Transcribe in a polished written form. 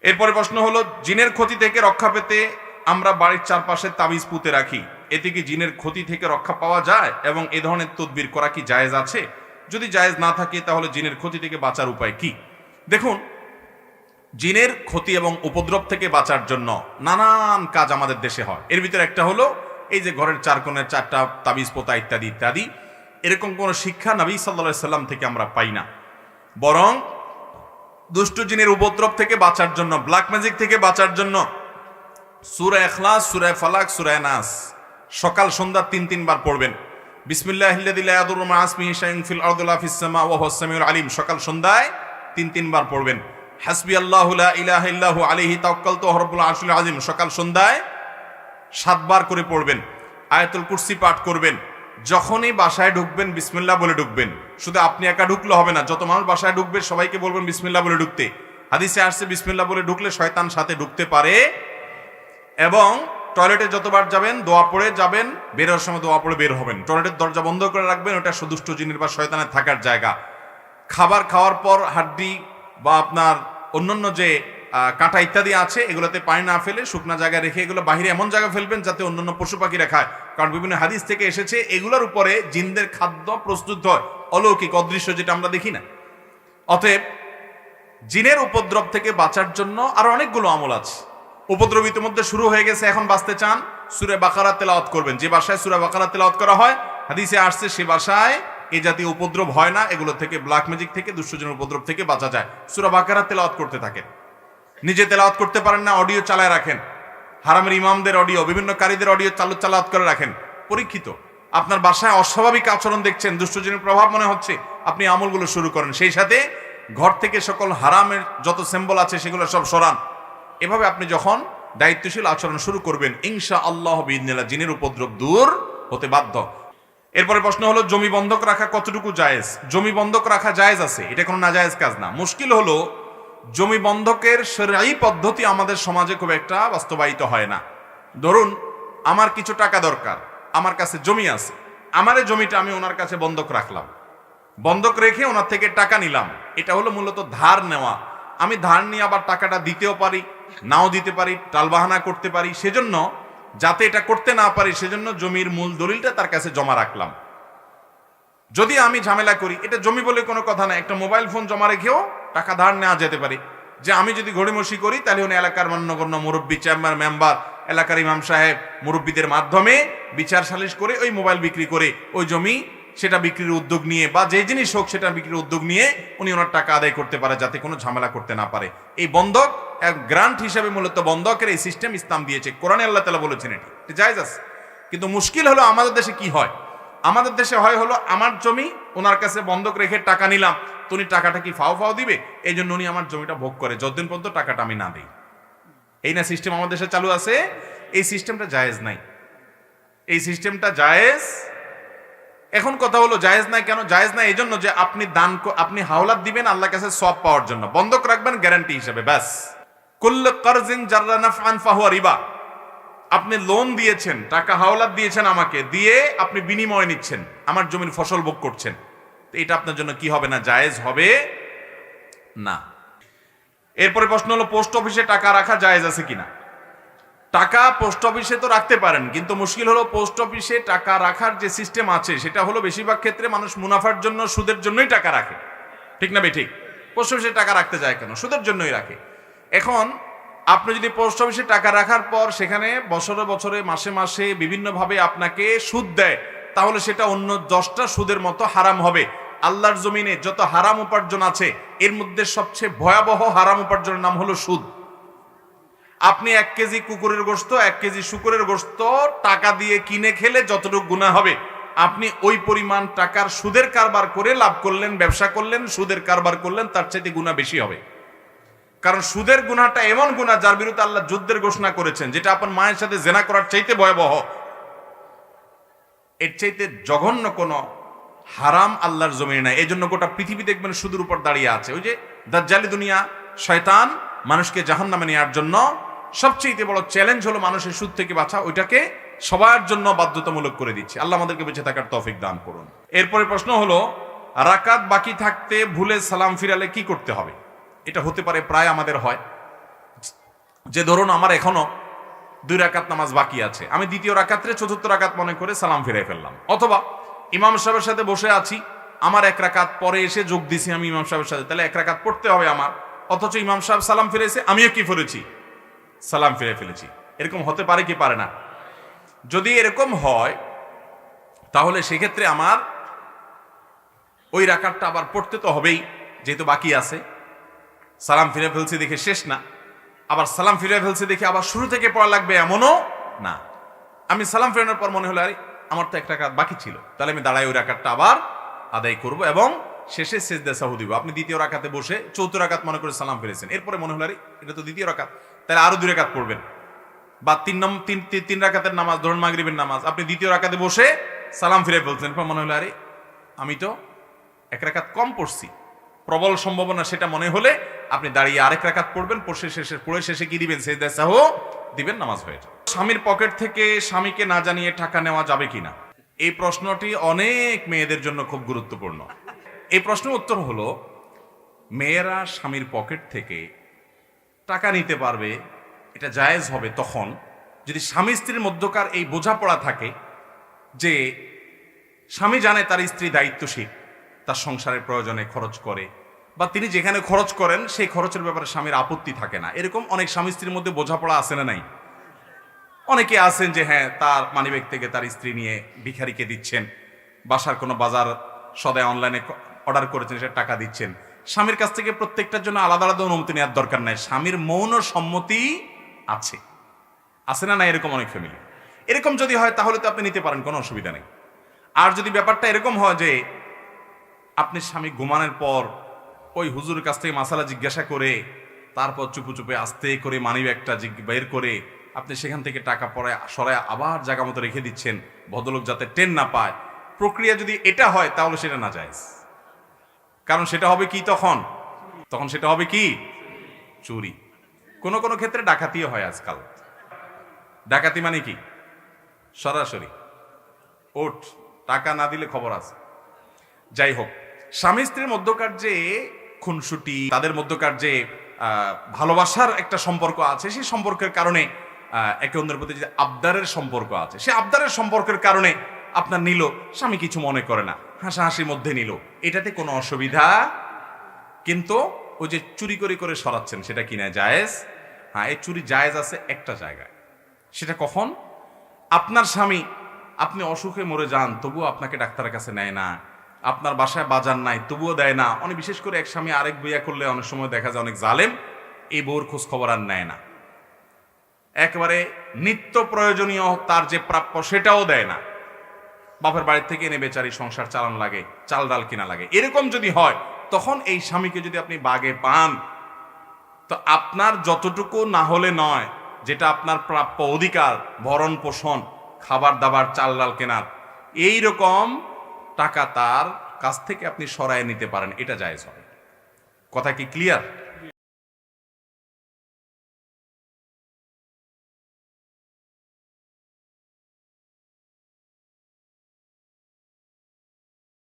এরপরে প্রশ্ন হলো, জিনের ক্ষতি থেকে রক্ষা পেতে আমরা বাড়ির চারপাশে তাবিজ পুঁতে রাখি, এতে কি জিনের ক্ষতি থেকে রক্ষা পাওয়া যায় এবং এ ধরনের তদবির করা কি জায়েজ আছে? যদি জায়েজ না থাকে তাহলে জিনের ক্ষতি থেকে বাঁচার উপায় কি? দেখুন, জিনের ক্ষতি এবং উপদ্রব থেকে বাঁচার জন্য নানান কাজ আমাদের দেশে হয়। এর ভিতরে একটা হলো এই যে ঘরের চার কোণের চারটা তাবিজ পোতা ইত্যাদি ইত্যাদি। এরকম কোনো শিক্ষা নবী সাল্লাল্লাহু আলাইহি সাল্লাম থেকে আমরা পাই না। বরং দুষ্ট জিনের উপদ্রব থেকে বাঁচার জন্য, ব্ল্যাক ম্যাজিক থেকে বাঁচার জন্য সূরা ইখলাস, সূরা ফালাক, সূরা নাস সকাল সন্ধ্যা ৩ বার পড়বেন। বিসমিল্লাহিল্লাযী লা ইয়াদুররু মা ইসমিহি শাইউন ফিল আরদি ওয়ালা ফিস সামা ওয়া হুয়াস সামিউল আলিম সকাল সন্ধ্যায় ৩ বার পড়বেন। হাসবিয়াল্লাহু লা ইলাহা ইল্লাহু আলাইহি তাওয়াক্কালতু ওয়া রাব্বুল আরশিল আযীম সকাল সন্ধ্যায় ৭ বার করে পড়বেন। আয়াতুল কুরসি পাঠ করবেন। যখনই বাসায় ঢুকবেন বিসমিল্লাহ বলে ঢুকবেন। শুধু আপনি একা ঢুকলে হবে না, যত মানুষ বাসায় ঢুকবে সবাইকে বলবেন বিসমিল্লাহ বলে ঢুকতে। হাদিসে আসছে বিসমিল্লাহ বলে ঢুকলে শয়তান সাথে ঢুকতে পারে। এবং টয়লেটে যতবার যাবেন দোয়া পড়ে যাবেন, বের হওয়ার সময় দোয়া পড়ে বের হবেন। টয়লেটের দরজা বন্ধ করে রাখবেন, ওটা দুষ্ট জিনের বা শয়তানের থাকার জায়গা। খাবার খাওয়ার পর হাড্ডি বা আপনার অন্যান্য যে কাঁটা ইত্যাদি আছে এগুলোতে পানি না ফেলে শুকনা জায়গায় রেখে এগুলো বাহিরে এমন জায়গায় ফেলবেন যাতে অন্যান্য পশু পাখিরা খায়। কারণ বিভিন্ন হাদিস থেকে এসেছে এগুলোর উপরে জিনদের খাদ্য প্রস্তুত হয়, অলৌকিক অদৃশ্য, যেটা আমরা দেখি না। অতএব জিনের উপদ্রব থেকে বাঁচার জন্য আরো অনেকগুলো আমল আছে। উপদ্রব ইতিমধ্যে শুরু হয়ে গেছে, এখন বাঁচতে চান সূরা বাকারা তেলাওয়াত করবেন। যে বাসায় সূরা বাকারা তেলাওয়াত করা হয় হাদিসে আসছে সে বাসায় এই জাতীয় উপদ্রব হয় না। এগুলো থেকে, ব্ল্যাক ম্যাজিক থেকে, দুষ্টজনের উপদ্রব থেকে বাঁচা যায়। সূরা বাকারা তেলাওয়াত করতে থাকেন। নিজে তেলাওয়াত করতে পারেন না, অডিও চালায় রাখেন। হারামের ইমামদের অডিও, বিভিন্ন কারীদের অডিও তেলাওয়াত করে রাখেন। পরীক্ষিত আপনার বাসায় অস্বাভাবিক আচরণ দেখছেন, দুষ্টজনের প্রভাব মনে হচ্ছে, আপনি আমলগুলো শুরু করেন। সেই সাথে ঘর থেকে সকল হারামের যত সিম্বল আছে সেগুলো সব সরান। এভাবে আপনি যখন দায়িত্বশীল আচরণ শুরু করবেন ইনশাআল্লাহ বিইذনিল্লাহ জিনের উপদ্রব দূর হতে বাধ্য। এরপরে প্রশ্ন হলো, জমি বন্ধক রাখা কতটুকু জায়েজ? জমি বন্ধক রাখা জায়েজ আছে, এটা কোনো নাজায়েজ কাজ না। মুশকিল হলো জমি বন্ধকের শরঈ পদ্ধতি আমাদের সমাজে খুব একটা বাস্তবায়িত হয় না। ধরুন আমার কিছু টাকা দরকার, আমার কাছে জমি আছে, আমার এই জমিটা আমি ওনার কাছে বন্ধক রাখলাম, বন্ধক রেখে ওনার থেকে টাকা নিলাম। এটা হলো মূলত ধার নেওয়া। আমি ধার নিয়ে আবার টাকাটা দিতেও পারি, নাও দিতে পারি, টালবাহানা করতে পারি। সেজন্য যাতে এটা করতে না পারি সেজন্য জমির মূল দলিলটা তার কাছে জমা রাখলাম। যদি আমি ঝামেলা করি, এটা জমি বলে কোনো কথা না, একটা মোবাইল ফোন জমা রেখেও টাকা ধার নেওয়া যেতে পারে। যে আমি যদি গড়িমসি করি তাহলে উনি এলাকার মান্যগণ্য মুরব্বী, চেয়ারম্যান, মেম্বার, এলাকার ইমাম সাহেব, মুরব্বীদের মাধ্যমে বিচার সালিশ করে ওই মোবাইল বিক্রি করে ওই জমি সেটা বিক্রির উদ্যোগ নিয়ে, বা যে জিনিস হোক সেটা বিক্রির উদ্যোগ নিয়ে উনি ওনার টাকা আদায় করতে পারে, যাতে কোনো ঝামেলা করতে না পারে। এই বন্ধক এক গ্রান্ট হিসেবে মূলত বন্ধকের এই সিস্টেম ইসলাম দিয়েছে। কোরআনে আল্লাহ তাআলা বলেছেন এটি জায়েজ আছে। কিন্তু মুশকিল হলো আমাদের দেশে কি হয়, আমাদের দেশে হলো আমার জমি ওনার কাছে বন্ধক রেখে টাকা নিলাম, তো উনি টাকাটা কি ফাও ফাও দিবে, এই জন্য উনি আমার জমিটা ভোগ করে যতদিন পর্যন্ত টাকাটা আমি না দিই। এই না সিস্টেম আমাদের দেশে চালু আছে। এই সিস্টেমটা জায়েজ নাই, এই সিস্টেমটা জায়েজ। এখন কথা হলো জায়েজ নাই কেন? জায়েজ নাই এই জন্য যে আপনি হাওলাত দিবেন আল্লাহর কাছে সওয়াব পাওয়ার জন্য, বন্ধক রাখবেন গ্যারান্টি হিসেবে, ব্যাস। কুল্লু কারজিন জাররা নাফআন ফাহুয়া রিবা। আপনি লোন দিয়েছেন, টাকা হাওলাত দিয়েছেন আমাকে, দিয়ে আপনি বিনিময় নিচ্ছেন, আমার জমির ফসল ভোগ করছেন, এটা আপনার জন্য কি হবে না? জায়েজ হবে না। এরপরে প্রশ্ন হলো, পোস্ট অফিসে টাকা রাখা জায়েজ আছে কিনা? টাকা পোস্ট অফিসে তো রাখতে পারেন, কিন্তু মুশকিল হলো পোস্ট অফিসে টাকা রাখার যে সিস্টেম আছে সেটা হলো বেশিরভাগ ক্ষেত্রে মানুষ মুনাফার জন্য, সুদের জন্যই টাকা রাখে। ঠিক না ঠিক? পোস্ট অফিসে টাকা রাখতে যায় কেন? সুদের জন্যই রাখে। এখন আপনি যদি পোস্ট অফিসে টাকা রাখার পর সেখানে বছরে বছরে, মাসে মাসে বিভিন্নভাবে আপনাকে সুদ দেয়, তাহলে সেটা অন্য 10টা সুদের মতো হারাম হবে। আল্লাহর জমিনে যত হারাম উপার্জন আছে এর মধ্যে সবচেয়ে ভয়াবহ হারাম উপার্জনের নাম হলো সুদ। আপনি 1 কেজি কুকুরের গোশত, 1 কেজি শুকরের গোশত টাকা দিয়ে কিনে খেলে যতটুকু গুনাহ হবে, আপনি ওই পরিমাণ টাকার সুদের কারবার করে লাভ করলেন, ব্যবসা করলেন, সুদের কারবার করলেন, তার চাইতে গুনাহ বেশি হবে। কারণ সুদের গুনাহটা এমন গুনাহ যার বিরুদ্ধে আল্লাহ যুদ্ধের ঘোষণা করেছেন, যেটা আপনার মায়ের সাথে জেনা করার চাইতে ভয়াবহ। এর চাইতে জঘন্য কোনো হারাম আল্লাহর জমিনে নাই। এই জন্য গোটা পৃথিবী দেখবেন সুদের উপর দাঁড়িয়ে আছে। ওই যে দাজ্জালি দুনিয়া, শয়তান মানুষকে জাহান্নামে নেওয়ার জন্য সবচেয়ে বড় চ্যালেঞ্জ হলো মানুষের সুদ থেকে বাঁচা, ওইটাকে সবার জন্য বাধ্যতামূলক করে দিচ্ছে। আল্লাহ আমাদেরকে বেঁচে থাকার তৌফিক দান করুন। এরপরে প্রশ্ন হলো, রাকাত বাকি থাকতে ভুলে সালাম ফিরালে কি করতে হবে? এটা হতে পারে, প্রায় আমাদের হয় যে ধরুন আমার এখনো 2 রাকাত নামাজ বাকি আছে, আমি দ্বিতীয় রাকাতে চতুর্থ রাকাত মনে করে সালাম ফিরে ফেললাম, অথবা ইমাম সাহেবের সাথে বসে আছি, আমার 1 রাকাত পরে এসে যোগ দিছি আমি ইমাম সাহেবের সাথে, তাহলে 1 রাকাত পড়তে হবে আমার, অথচ ইমাম সাহেব সালাম ফিরেছে, আমিও কি ফিরেছি, সালাম ফিরে ফেলেছি। এরকম হতে পারে কি পারে না? যদি এরকম হয় তাহলে সেক্ষেত্রে আমার ওই রাকাতটা আবার পড়তে তো হবেই, যেহেতু বাকি আছে। সালাম ফিরে ফেলছি দেখে শেষ না, আবার সালাম ফিরে ফেলছি দেখে আবার শুরু থেকে পড়া লাগবে এমনও না। আমি সালাম ফেরানোর পর মনে হলো আরে আমার তো 1 রাকাত বাকি ছিল, তাহলে আমি দাঁড়াই ওই রাকাতটা আবার আদায় করব এবং শেষে সেজদা সাহু দিব। আপনি দ্বিতীয় রাকাতে বসে চতুর্থ রাকাত মনে করে সালাম ফিরেছেন, এরপরে মনে হলো আরে এটা তো দ্বিতীয় রাকাত, তাহলে আরো 2 রাকাত পড়বেন। বা 3 রাকাতের নামাজ, ধরুন মাগরিবের নামাজ, আপনি দ্বিতীয় রাকাতে বসে সালাম ফিরে ফেলছেন, এরপর মনে হলো আরে আমি তো 1 রাকাত কম পড়ছি, প্রবল সম্ভাবনা সেটা মনে হলে আপনি দাঁড়িয়ে আরেক রাকাত পড়বেন, পড়ে শেষে কি দিবেন, সেজদা সাহু দিবেন, নামাজ হয়ে যাবে। স্বামীর পকেট থেকে স্বামীকে না জানিয়ে টাকা নেওয়া যাবে কিনা, এই প্রশ্নটি অনেক মেয়েদের জন্য খুব গুরুত্বপূর্ণ। এই প্রশ্নের উত্তর হলো, মেয়েরা স্বামীর পকেট থেকে টাকা নিতে পারবে, এটা জায়েজ হবে তখন যদি স্বামী স্ত্রীর মধ্যকার এই বোঝাপড়া থাকে যে স্বামী জানে তার স্ত্রী দায়িত্বশীল, তার সংসারের প্রয়োজনে খরচ করে, বা তিনি যেখানে খরচ করেন সেই খরচের ব্যাপারে স্বামীর আপত্তি থাকে না। এরকম অনেক স্বামী স্ত্রীর মধ্যে বোঝাপড়া আছে না নাই? অনেকে আছেন যে হ্যাঁ তার মানিব্যাগ থেকে তার স্ত্রী নিয়ে ভিখারিকে দিচ্ছেন, বাসার কোনো বাজার সদায় অনলাইনে অর্ডার করেছেন সেটা টাকা দিচ্ছেন। স্বামীর কাছ থেকে প্রত্যেকটার জন্য আলাদা আলাদা অনুমতি নেওয়ার দরকার নাই, স্বামীর মৌন সম্মতি আছে, আছে না নাই? এরকম অনেক ফ্যামিলি। এরকম যদি হয় তাহলে তো আপনি নিতে পারেন, কোনো অসুবিধা নেই। আর যদি ব্যাপারটা এরকম হয় যে আপনি স্বামী ঘুমানোর পর ওই হুজুরের কাছ থেকে মাসালা জিজ্ঞাসা করে তারপর চুপে চুপে আস্তে করে মানিব্যাগটা বের করে আপনি সেখান থেকে টাকা পরে সরায় আবার জায়গা মতো রেখে দিচ্ছেন, ভদ্রলোক যাতে টেন না পায়, প্রক্রিয়া যদি এটা হয় তাহলে সেটা না জায়েজ। কারণ সেটা হবে কি, তখন সেটা হবে কি, চুরি। কোনো কোনো ক্ষেত্রে ডাকাতিও হয় আজকাল। ডাকাতি মানে কি, সরাসরি ওঠ, টাকা না দিলে খবর আছে। যাই হোক, স্বামী স্ত্রীর মধ্যকার যে খুনসুটি, তাদের মধ্যকার যে ভালোবাসার একটা সম্পর্ক আছে, সেই সম্পর্কের কারণে একে অন্যের প্রতি যে আবদারের সম্পর্ক আছে, সে আবদারের সম্পর্কের কারণে আপনার নিল, স্বামী কিছু মনে করে না, হাসাহাসির মধ্যে নিল, এটাতে কোনো অসুবিধা। কিন্তু ওই যে চুরি করে করে সরাচ্ছেন, সেটা কিনা জায়েজ? হ্যাঁ, এই চুরি জায়েজ আছে একটা জায়গায়। সেটা কখন? আপনার স্বামী, আপনি অসুখে মরে যান তবুও আপনাকে ডাক্তারের কাছে নেয় না, আপনার বাসায় বাজার নাই তবুও দেয় না। অনেক বিশেষ করে এক স্বামী আরেক বিয়া করলে অনেক সময় দেখা যায় অনেক জালেম, এই বউর খোঁজ খবর আর নেয় না, একেবারে নিত্য প্রয়োজনীয় তার যে প্রাপ্য সেটাও দেয় না, বাপের বাড়ির থেকে এনে বেচারি সংসার চালানো লাগে, চাল ডাল কিনা লাগে। এরকম যদি হয় তখন এই স্বামীকে যদি আপনি বাগে পান, তো আপনার যতটুকু না হলে নয়, যেটা আপনার প্রাপ্য অধিকার, ভরণ পোষণ, খাবার দাবার, চাল ডাল কেনার, এই রকম টাকা তার কাছ থেকে আপনি সরায় নিতে পারেন, এটা জায়েজ হবে। কথা কি ক্লিয়ার?